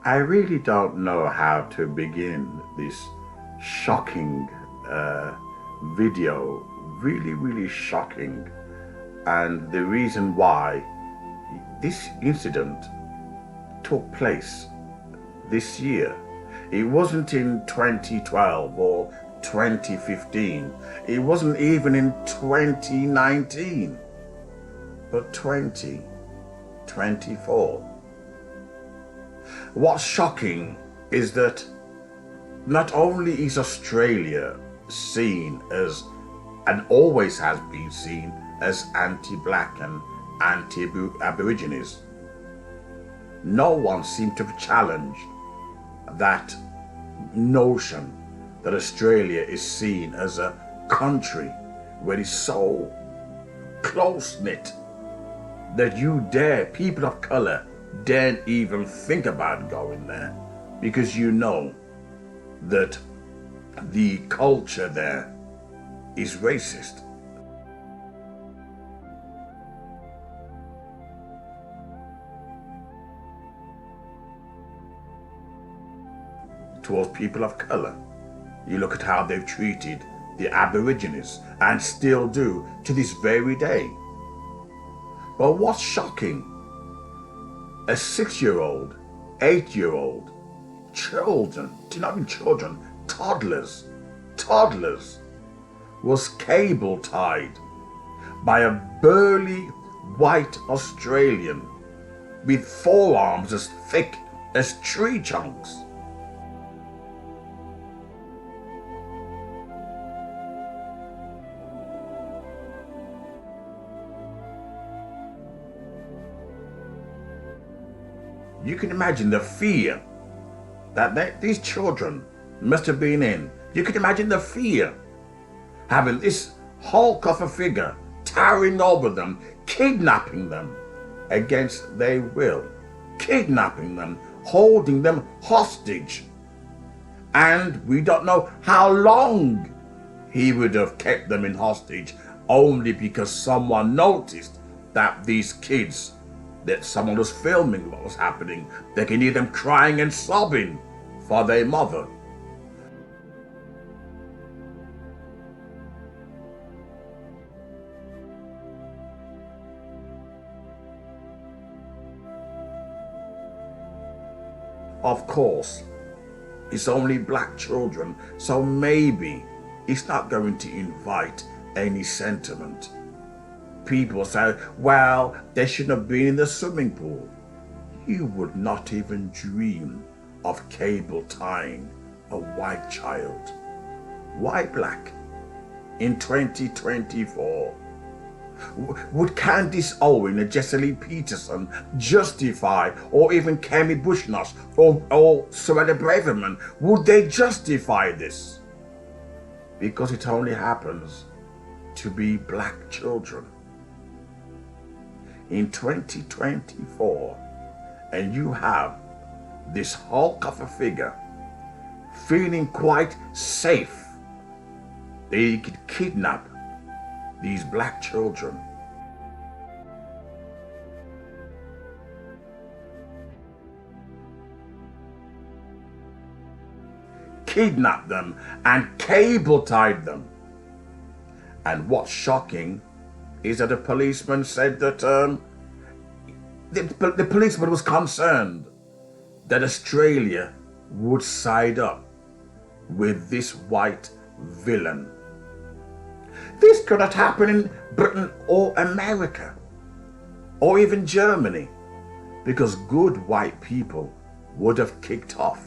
I really don't know how to begin this shocking video. Really, really shocking. And the reason why this incident took place this year. It wasn't in 2012 or 2015. It wasn't even in 2019, but 2024. What's shocking is that not only is Australia seen as, and always has been seen as, anti-black and anti-Aborigines, no one seemed to have challenged that notion that Australia is seen as a country where it's so close-knit that people of color daren't even think about going there, because you know that the culture there is racist. Towards people of color. You look at how they've treated the Aborigines, and still do to this very day. But what's shocking, a 6-year-old, 8-year-old, children, not even children, toddlers, was cable tied by a burly white Australian with forearms as thick as tree trunks. You can imagine the fear that these children must have been in. You can imagine the fear, having this hulk of a figure towering over them, kidnapping them against their will, kidnapping them, holding them hostage. And we don't know how long he would have kept them in hostage, only because someone noticed that these kids, that someone was filming what was happening. They can hear them crying and sobbing for their mother. Of course, it's only black children, so maybe it's not going to invite any sentiment. People say, well, they shouldn't have been in the swimming pool. You would not even dream of cable tying a white child. Why black? In 2024. Would Candice Owen and Jessie Lee Peterson justify, or even Kemi Bushnoss or Soraya Braverman, would they justify this? Because it only happens to be black children. In 2024, and you have this hulk of a figure feeling quite safe that he could kidnap these black children. Kidnap them and cable tied them. And what's shocking is that a policeman said that the policeman was concerned that Australia would side up with this white villain. This could not happen in Britain or America or even Germany, because good white people would have kicked off.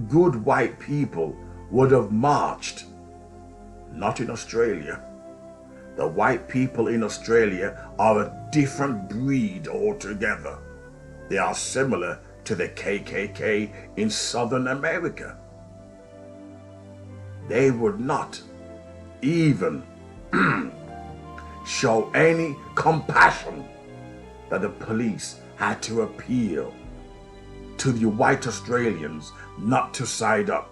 Good white people would have marched. Not in Australia. The white people in Australia are a different breed altogether. They are similar to the KKK in Southern America. They would not even show any compassion that the police had to appeal to the white Australians not to side up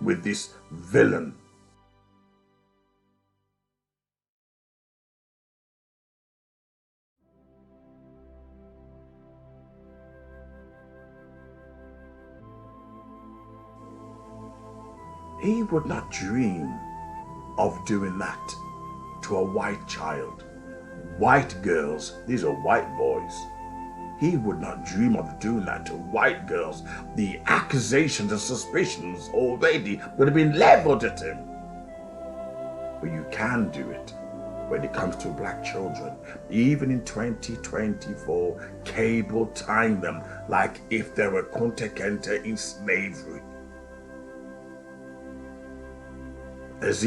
with this villain. He would not dream of doing that to a white child. White girls, these are white boys. He would not dream of doing that to white girls. The accusations and suspicions already would have been leveled at him. But you can do it when it comes to black children. Even in 2024, cable tying them like if they were Kunta Kinte in slavery. As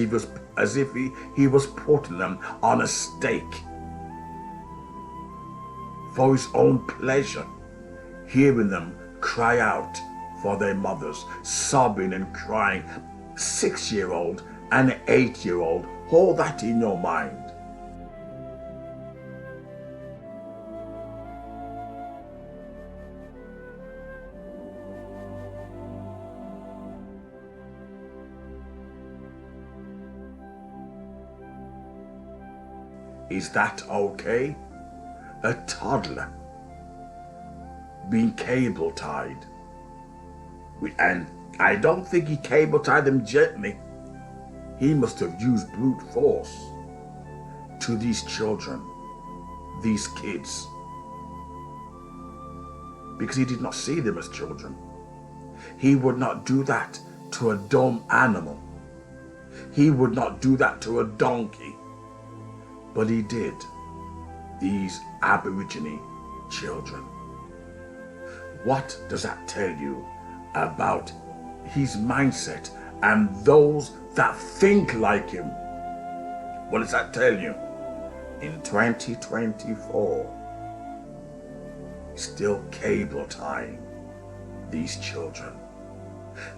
if he was putting them on a stake for his own pleasure, hearing them cry out for their mothers, sobbing and crying. 6-year-old and 8-year-old, hold that in your mind. Is that okay? A toddler being cable tied. And I don't think he cable tied them gently. He must have used brute force to these children, these kids, because he did not see them as children. He would not do that to a dumb animal. He would not do that to a donkey. But he did. These Aborigine children. What does that tell you about his mindset and those that think like him? What does that tell you? In 2024, still cable tying these children.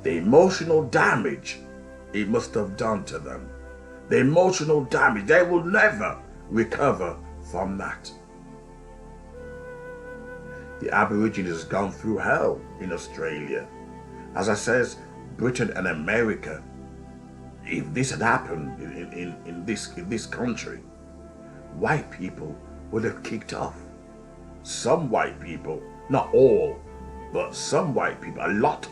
The emotional damage it must have done to them. The emotional damage, they will never recover from that. The Aborigines has gone through hell in Australia. As I says, Britain and America, if this had happened in this country, white people would have kicked off. Some white people, not all, but some white people, a lot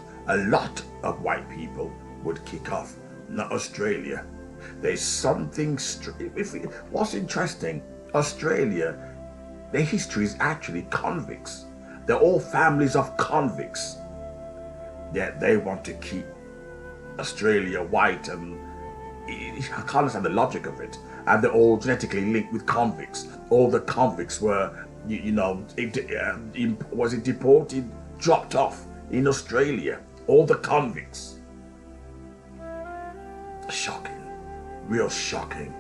of white people would kick off, not Australia. There's something, what's interesting, Australia, their history is actually convicts. They're all families of convicts. Yet they want to keep Australia white, and I can't understand the logic of it. And they're all genetically linked with convicts. All the convicts were, was it deported, dropped off in Australia. All the convicts. Shocking. Real shocking.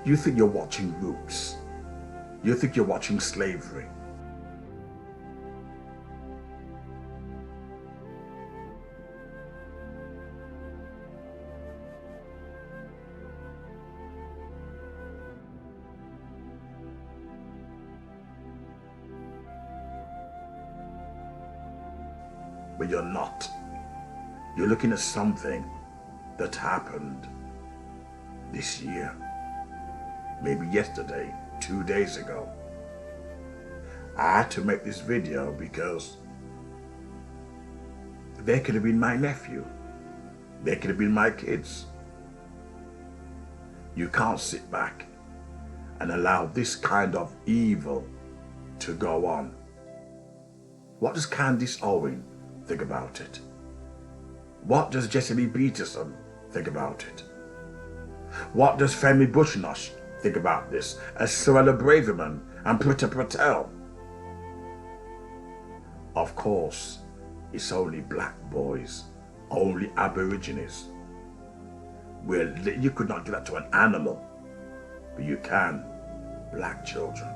You think you're watching Roots. You think you're watching slavery. But you're not. You're looking at something that happened this year, maybe yesterday, 2 days ago. I had to make this video because they could have been my nephew. They could have been my kids. You can't sit back and allow this kind of evil to go on. What does Candice Owen think about it? What does Jesse Lee Peterson think about it? What does Femi Bushnosh think about this? As Suella Braverman and Prita Patel? Of course, it's only black boys, only Aborigines. Well, you could not do that to an animal, but you can black children.